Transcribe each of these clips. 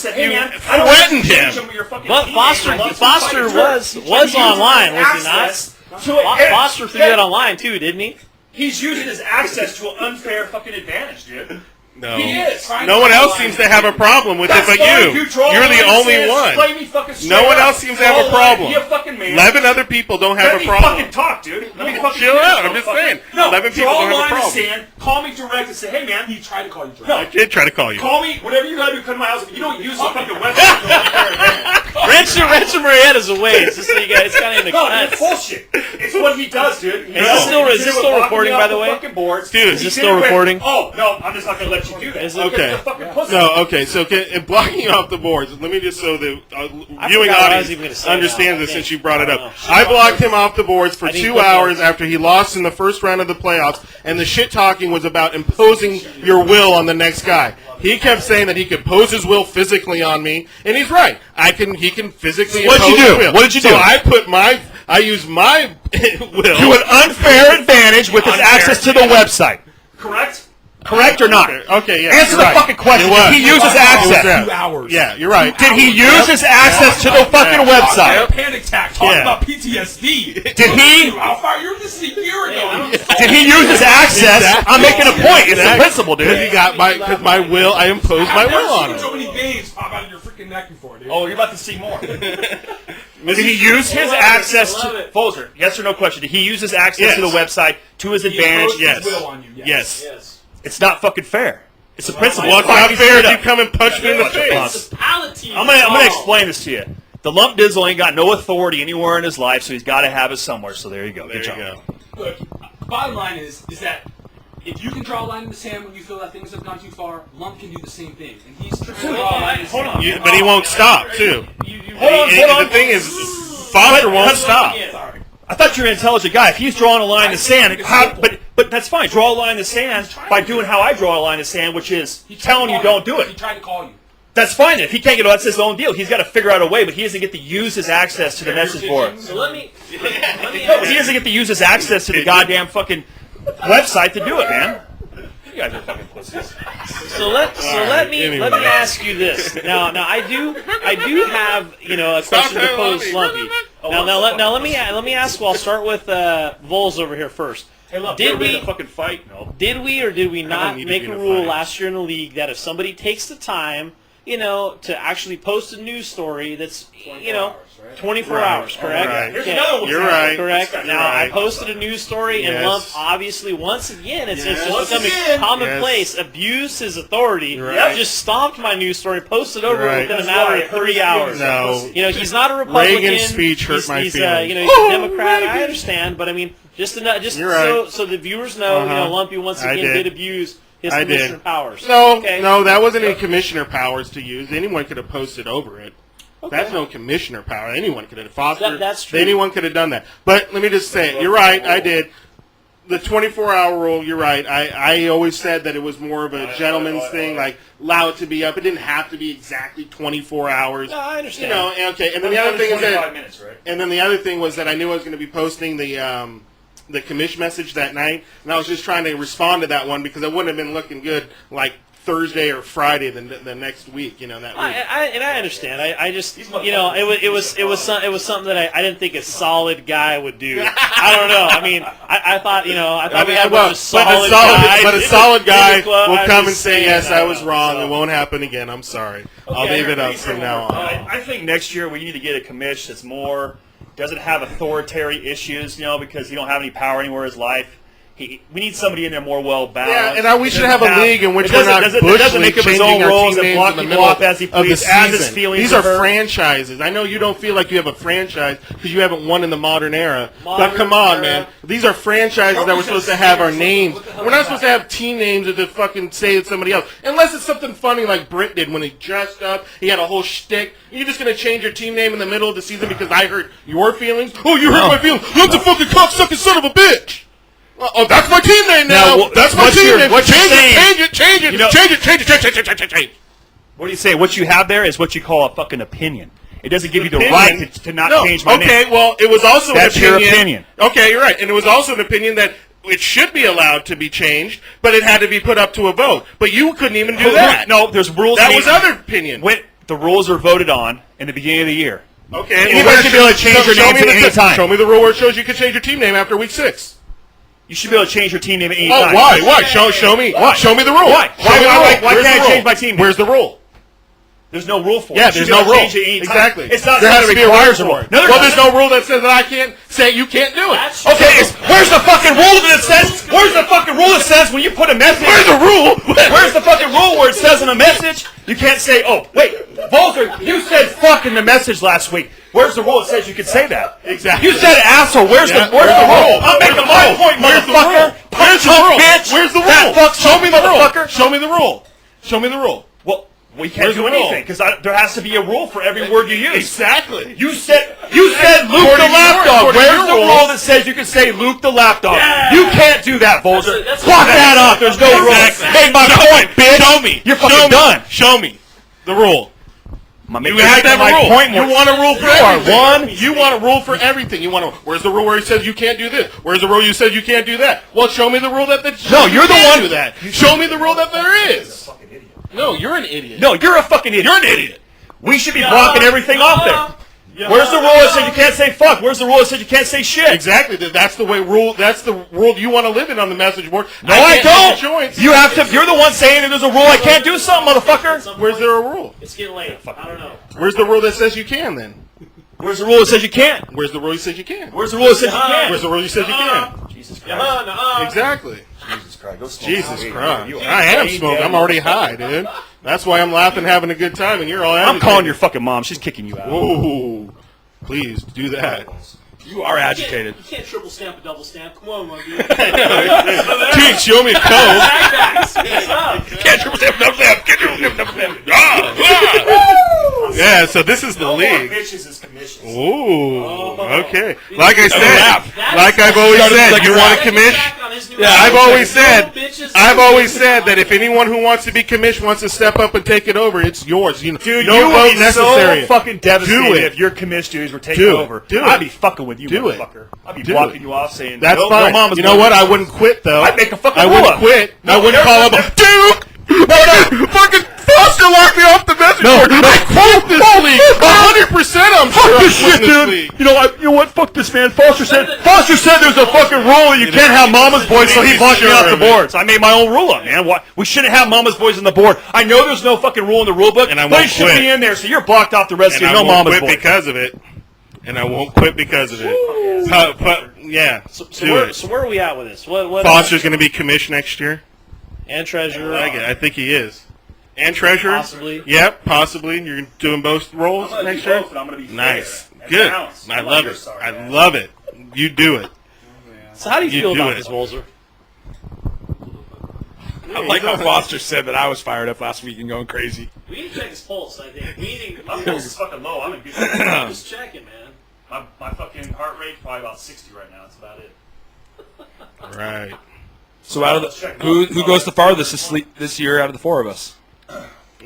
said, "Hey man, threatened him." But Foster was online, was he not? Foster threw that online too, didn't he? He's using his access to an unfair fucking advantage, dude. No. He is. No one else seems to have a problem with it but you. You're the only one. No one else seems to have a problem. 11 other people don't have a problem. Let me fucking talk, dude. Let me fucking chill out. I'm just saying. 11 people don't have a problem. Call me direct and say, "Hey man." He tried to call you direct. No, I did try to call you. Call me. Whatever you gotta do, come to my house. If you don't use the fucking website, Ransom Marietta's away. It's just so you guys, it's kind of in the cuts. It's bullshit. It's what he does, dude. Is this still recording, by the way? Dude, is this still recording? Oh no, I'm just not gonna let you do that. Okay. No, okay. So blocking you off the boards. Let me just so the viewing audience understands this since you brought it up. I blocked him off the boards for 2 hours after he lost in the first round of the playoffs, and the shit talking was about imposing your will on the next guy. He kept saying that he could pose his will physically on me, and he's right. He can physically impose his will. What did you do? So I used my will to an unfair advantage with his access to the website. Correct? Correct or not? Okay, yeah. Answer the fucking question. Did he use his access? 2 hours. Yeah, you're right. Did he use his access to the fucking website? Panic attack. Talking about PTSD. Did he? This is a year ago. Did he use his access? I'm making a point. It's the principle, dude. Because he got my will. I imposed my will on him. So many veins pop out of your freaking neck before, dude. Oh, you're about to see more. Did he use his access to Folzer? Yes or no question? Did he use his access to the website to his advantage? Yes. Will on you. Yes. It's not fucking fair. It's a principle. Well, it's not fair if you come and punch me in the face. I'm gonna explain this to you. The Lump Dizzle ain't got no authority anywhere in his life, so he's got to have it somewhere. So there you go. Good job. Look, bottom line is that if you can draw a line in the sand when you feel that things have gone too far, Lump can do the same thing, and he's trying to draw a line in the sand. But he won't stop too. Hold on. The thing is, Foster won't stop. I thought you were an intelligent guy. If he's drawing a line in the sand, but that's fine. Draw a line in the sand by doing how I draw a line in the sand, which is telling you don't do it. He tried to call you. That's fine. If he can't get it, that's his own deal. He's got to figure out a way, but he doesn't get to use his access to the message board. So let me He doesn't get to use his access to the goddamn fucking website to do it, man. You guys are fucking pussies. So let me ask you this. Now I do have a question to pose Lumpy. Now let me ask. Well, I'll start with Vols over here first. Hey, look, did we fucking fight? No. Did we or did we not make a rule last year in the league that if somebody takes the time, to actually post a news story that's 24 hours, correct? Right. Okay. You're right. Correct. You're Now right. I posted a news story, and Lump obviously once again it's just becoming commonplace. Abused his authority. Right. Just stomped my news story, posted over within a matter of 3 hours. No. He's not a Republican. Reagan's speech hurt my feelings. He's a Democrat. I understand, but I mean, just right. so the viewers know, Lumpy once again did abuse his commissioner powers. No, that wasn't any commissioner powers to use. Anyone could have posted over it. Okay. That's no commissioner power. Anyone could have. Foster, that's true. Anyone could have done that. But let me just say, you're right, I did. The 24-hour rule, you're right. I always said that it was more of a gentleman's thing, like allow it to be up. It didn't have to be exactly 24 hours. No, I understand. Okay. And then the other thing is that, minutes, right? and then the other thing was that I knew I was going to be posting the Commish message that night, and I was just trying to respond to that one because it wouldn't have been looking good like Thursday or Friday the next week, that week. I understand. I just, it was something that I didn't think a solid guy would do. I don't know. I mean, I thought we had a solid guy. But a solid guy will come and say, yes, I was wrong. It won't happen again. I'm sorry. I'll leave it up from now on. I think next year we need to get a commish that's doesn't have authoritarian issues, because he don't have any power anywhere in his life. We need somebody in there more well-balanced. Yeah, and we should have a league in which we're not bushly changing our team names in the middle of the season. These are franchises. I know you don't feel like you have a franchise because you haven't won in the modern era. But come on, man. These are franchises that we're supposed to have our names. We're not supposed to have team names that just fucking say it's somebody else. Unless it's something funny like Britt did when he dressed up. He had a whole shtick. You're just going to change your team name in the middle of the season because I hurt your feelings? Oh, you hurt my feelings. You're the fucking cocksucking son of a bitch. Oh, that's my team name now. That's my team name. Change it. What do you say? What you have there is what you call a fucking opinion. It doesn't give you the right to not change my name. Okay, well, it was also That's an opinion. your opinion. Okay, you're right. And it was also an opinion that it should be allowed to be changed, but it had to be put up to a vote. But you couldn't even do that. No, there's rules. That was other opinion. the rules are voted on in the beginning of the year. Okay. Anybody should be able to change your name at any time. Show me the rule where it shows you can change your team name after week 6. You should be able to change your team name at any Oh, time. why? Why? Show me. Why? Show me the rule. Why? Why can't I change my team name? Where's the rule? There's no rule for it. Yeah, You should there's be no able to rule. change it any time. Exactly. It's not there has to be a rule requires for it. No, well, there's no rule that says that I can't say you can't do it. That's Okay, where's the fucking rule that says? Where's the fucking rule that says when you put a message? Where's the rule? Where's the fucking rule where it says in a message you can't say, oh wait, Volker, you said fuck in the message last week. Where's the rule that says you can say that? Exactly. You said asshole. Where's the rule? I'm making my point, motherfucker. Where's the rule? Bitch. Where's the That rule? fuck Show me the rule. motherfucker. Show me the rule. Show me the rule. Well, we can't Where's do the rule? anything because there has to be a rule for every word you use. Exactly. You said Luke the lapdog. Where's the rule that says you can say Luke the lapdog? Yeah. You can't do that, Volker. That's Block that off. There's no rule. Exactly. Hey, my point, bitch. Show me. You're fucking done. Show me the rule. You You have to have a rule. Point You want a rule for You are everything. one. You want a rule for everything. You want a. Where's the rule where he says you can't do this? Where's the rule you said you can't do that? Well, show me the rule that. No, you're the one. Do that. Show me the rule that there is. No, you're an idiot. No, you're a fucking idiot. You're an idiot. We should be blocking everything off there. Where's the rule that says you can't say fuck? Where's the rule that says you can't say shit? Exactly. That's the way rule. That's the world you want to live in on the message board. No, I can't make don't. a choice. You have to. You're the one saying that there's a rule. I can't do something, motherfucker. Where's there a rule? It's getting late. I don't know. Where's the rule that says you can then? Where's the rule that says you can't? Where's the rule that says you can? Where's the rule that says you can't? Where's the rule that says you can? Jesus Christ. Exactly. Jesus Christ. Go smoke Jesus some weed. Christ. You I am smoking. I'm already high, dude. That's why I'm laughing, having a good time, and you're all I'm calling your agitated. fucking mom. She's kicking you out. Whoa. Please do that. You are agitated. You can't triple stamp a double stamp. Come on, my dude. Dude, show me a code. Can't you step up there? Can't you step up there? Yeah, so this is the league. Bitches is commissions. Ooh, okay. Like I said, like I've always Started said, like you a want rap. to commish? Yeah, I've always said that if anyone who wants to be commissioned wants to step up and take it over, it's yours. You know, Dude, no you vote would be necessary. so fucking devastated Do it. if your commish dudes were taking Do it. over. Do I'd it. be fucking with you, Do it. motherfucker. I'd be Do blocking it. you off saying, That's no, fine. No mama's You know what? I wouldn't quit though. I'd make a fucking I wouldn't rule up. quit. I wouldn't call up. Duke. No. Fucking Foster locked me off the message board. I quit this league. 100%. I'm sure I'm quitting this league. You know what? Fuck this, man. Foster said there's a fucking rule that you can't have mama's boys, so he blocked me off the board. So I made my own rule up, man. Why? We shouldn't have mama's boys on the board. I know there's no fucking rule in the rule book, And I but won't it should quit. be in there, so you're blocked off the rest of And you. I No won't mama's quit boys. because of it. And I won't quit because of it. Yeah. Do it. So where are we at with this? What Foster's going to be commissioned next year. and treasurer? I think he is. And treasurer. Possibly. Yep, possibly. You're doing both roles I'm gonna next do year. both, and I'm gonna be fair Nice. and Good. balanced. I I'm on love your it. side, I man. love it. You do it. So how do you You feel do about it. this, Bolzer? I like how Foster said that I was fired up last week and going crazy. We need to check his pulse, I think. We need to, My pulse is fucking low. I'm in good shape. I'm just checking, man. My fucking heart rate probably about 60 right now. That's about it. Right. So out of the, who goes the farthest this year out of the four of us?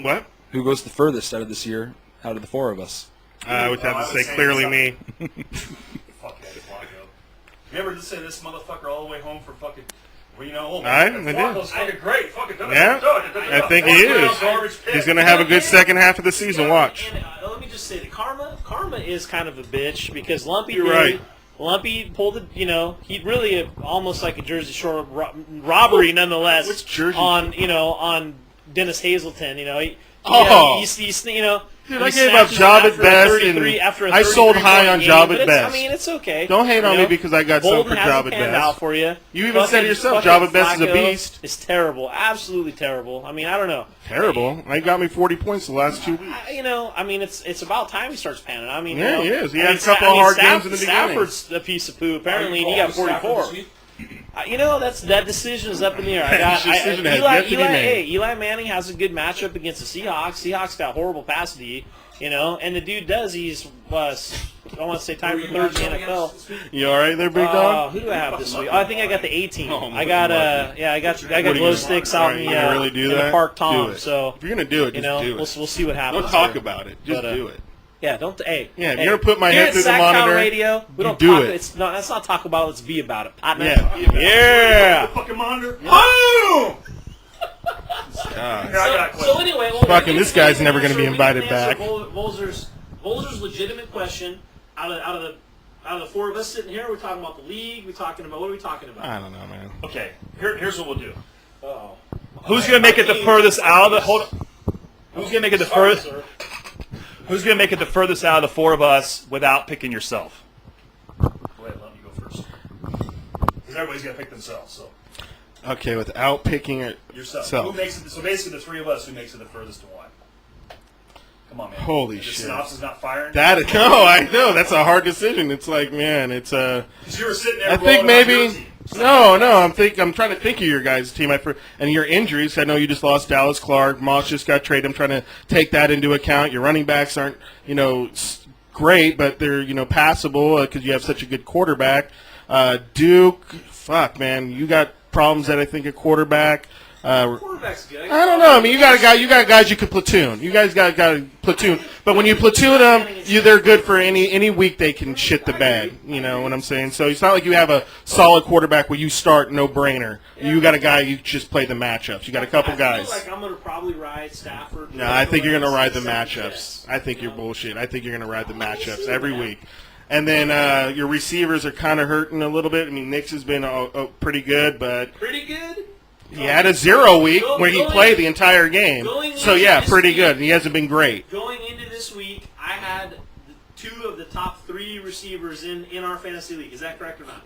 What? Who goes the furthest out of this year out of the four of us? I would have I to would say say clearly it's me. Fuck that Flacco. You ever just say this motherfucker all the way home for fucking... Well, you know, I did. Flacco's fucking great. Fucking do it. Yeah, Do it. I think he is. He's going to have a good second half of the season. Watch. And let me just say that Karma is kind of a bitch because Lumpy You're did- right. Lumpy pulled it. He really almost like a Jersey Shore robbery, nonetheless. What's Jersey? on Dennis Hazelton. Oh. Dude, I he gave up snatches Job him at best, after a and I sold 33 high on game, Job but at it's- best. I mean, it's okay. Don't hate on me because I got some Bolden for hasn't Job at panned best. out for you. You even said it yourself, Fucking Job at best is a Flacco beast. It's terrible, absolutely terrible. I mean, I don't know. Terrible. I got me 40 points the last 2 weeks. It's about time he starts panning. I mean, Yeah, you know, he is. He had a couple of hard games in the beginning. Stafford's a piece of poo apparently, and he got 44. That decision is up in the air. Decision has yet to be made. Eli Manning has a good matchup against the Seahawks. Seahawks got horrible pass D, and the dude does. He's I want to say time for third in the NFL. You all right there, big dog? Who do I have this week? I think I got the 18. Oh, I got I got glow sticks out in You gonna really do in that? the Park Do Tom. it. So If you're gonna do it, just do it. we'll see what happens. Don't talk here. about it. Just But, do it. Yeah, don't. Hey, Yeah, if hey, you're gonna put my here head at through the Sacktown monitor, Radio, we you don't do talk. it. It's not. That's not talk about. Let's be about it. Partner. Yeah. Yeah. Fucking monitor. Boom! God. So anyway, Fucking this guy's never going to be invited back. Volzer's legitimate question out of the four of us sitting here. We're talking about the league. What are we talking about? I don't know, man. Okay, here's what we'll do. Uh-oh. Who's going to make it the furthest out of the? Hold on. Who's going to make it the furthest? Who's going to make it the furthest out of the four of us without picking yourself? Go ahead, let me go first. Because everybody's got to pick themselves. So Okay, without picking it yourself. self. Who makes it? So basically, the three of us, who makes it the furthest and why? Come on, man. Holy the shit. synopsis not firing. I know that's a hard decision. It's like, man, it's a. Because you were sitting there. I think rolling on your maybe. team. No, I'm trying to think of your guys' team. And your injuries. I know you just lost Dallas Clark. Moss just got traded. I'm trying to take that into account. Your running backs aren't, great, but they're, passable because you have such a good quarterback. Duke, fuck, man, you got problems at I think a quarterback. Quarterback's good. I don't know. I mean, you got guys you can platoon. You guys got a platoon, but when you platoon them, they're good for any week they can shit the bed. You know what I'm saying? So it's not like you have a solid quarterback where you start no brainer. You got a guy you just play the matchups. You got a couple guys. I feel like I'm gonna probably ride Stafford. No, I think you're gonna ride the matchups. I think you're bullshit. I think you're gonna ride the matchups every week. And then your receivers are kind of hurting a little bit. I mean, Nix has been pretty good, but pretty good. he had a 0 week where he played the entire game. So, yeah, pretty good. He hasn't been great. Going into this week, I had 2 of the top 3 receivers in our fantasy league. Is that correct or not?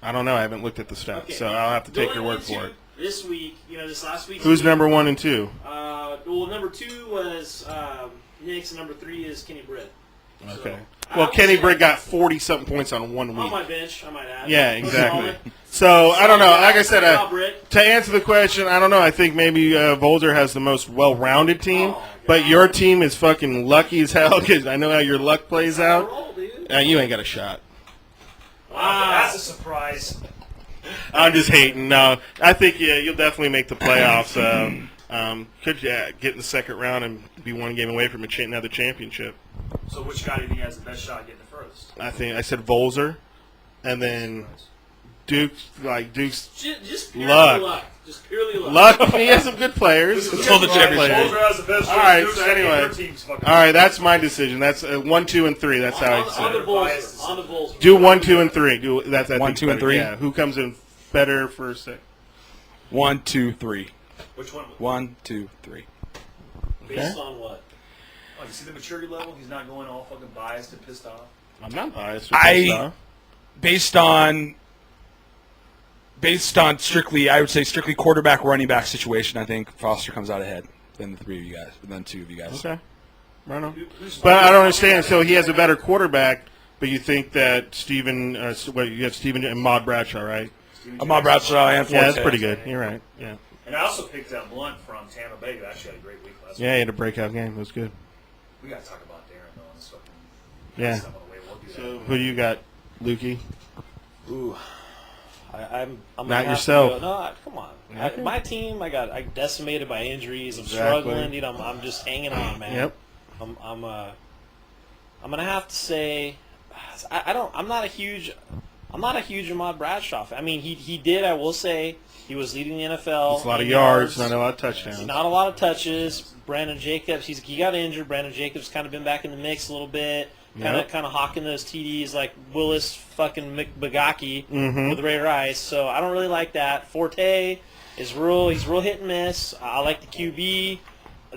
I don't know. I haven't looked at the stats, so I'll have to take your word for it. This week, this last week. Who's number 1 and 2? Well, number 2 was Nix, and number 3 is Kenny Britt. Okay. Well, Kenny Britt got 40-something points on 1 week. On my bench, I might add. Yeah, exactly. So, I don't know. Like I said, to answer the question, I don't know. I think maybe Volzer has the most well-rounded team, but your team is fucking lucky as hell because I know how your luck plays out. You ain't got a shot. Wow, that's a surprise. I'm just hating. No, I think, you'll definitely make the playoffs. Could get in the second round and be one game away from another championship. So which guy do you think has the best shot at getting the furthest? I said Volzer, and then Duke's just purely luck. Just purely luck. He has some good players. Until the championship. Volzer has the best All right, shot. so anyway. All right, that's my decision. That's 1, 2, and 3. That's how I On the said Bulls. On the Bulls. Do 1, 2, and 3. That's 1, 2, and 3. Yeah. Who comes in better for a sec? 1, 2, 3. Which one? 1, 2, 3. Based on what? Oh, you see the maturity level? He's not going all fucking biased and pissed off. I'm not biased. Based on strictly, I would say strictly quarterback running back situation, I think Foster comes out ahead than the 3 of you guys, than 2 of you guys. Okay. Right on. But I don't understand. So he has a better quarterback, but you think that Steven, you have Steven and Ahmad Bradshaw, right? Ahmad Bradshaw and Forte. Yeah, that's pretty good. You're right. Yeah. And I also picked up Blunt from Tampa Bay, who actually had a great week last week. Yeah, he had a breakout game. It was good. We got to talk about Darren, though, on this fucking Yeah. stuff on the way. We'll do So who do you got, Lukey? Ooh. I'm Not yourself. Come on. Okay. My team, I decimated by injuries. I'm Exactly. struggling. I'm just hanging on, man. Yep. I'm gonna have to say, I'm not a huge Ahmad Bradshaw fan. I mean, he did. I will say he was leading the NFL. It's a lot of in yards, not a lot of touchdowns. Not a lot of touches. Brandon Jacobs, he got injured. Brandon Jacobs kind of been back in the mix a little bit. Kind of hawking those TDs like Willis fucking McBagaki with Ray Rice. So I don't really like that. Forte he's real hit and miss. I like the QB.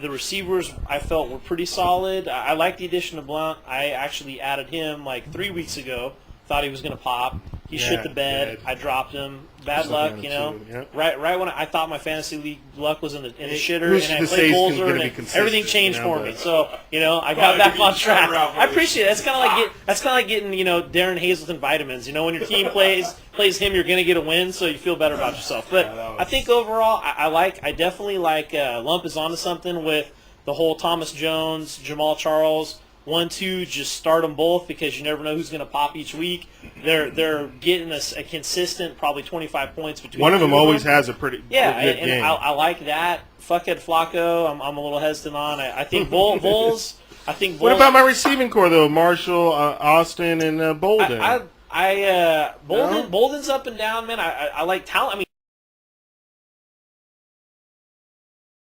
The receivers I felt were pretty solid. I like the addition of Blount. I actually added him like 3 weeks ago. Thought he was going to pop. He shit the bed. I dropped him. Bad luck, Yep. Right when I thought my fantasy league luck was in the shitter, Who's and I to say played he's Bolzer, gonna be and consistent, everything changed for but- me. So I got back on track. I appreciate it. That's kind of like getting Darren Hazelton vitamins. When your team plays him, you're gonna get a win, so you feel better about yourself. But I think overall, I definitely like Lump is onto something with the whole Thomas Jones, Jamal Charles. 1, 2, just start them both because you never know who's going to pop each week. They're getting a consistent probably 25 points between. One of them always has a pretty good and game. I like that. Fuckhead Flacco, I'm a little hesitant on. I think Bulls. What about my receiving core though? Marshall, Austin, and Bolden. Bolden's up and down, man. I like talent. I mean.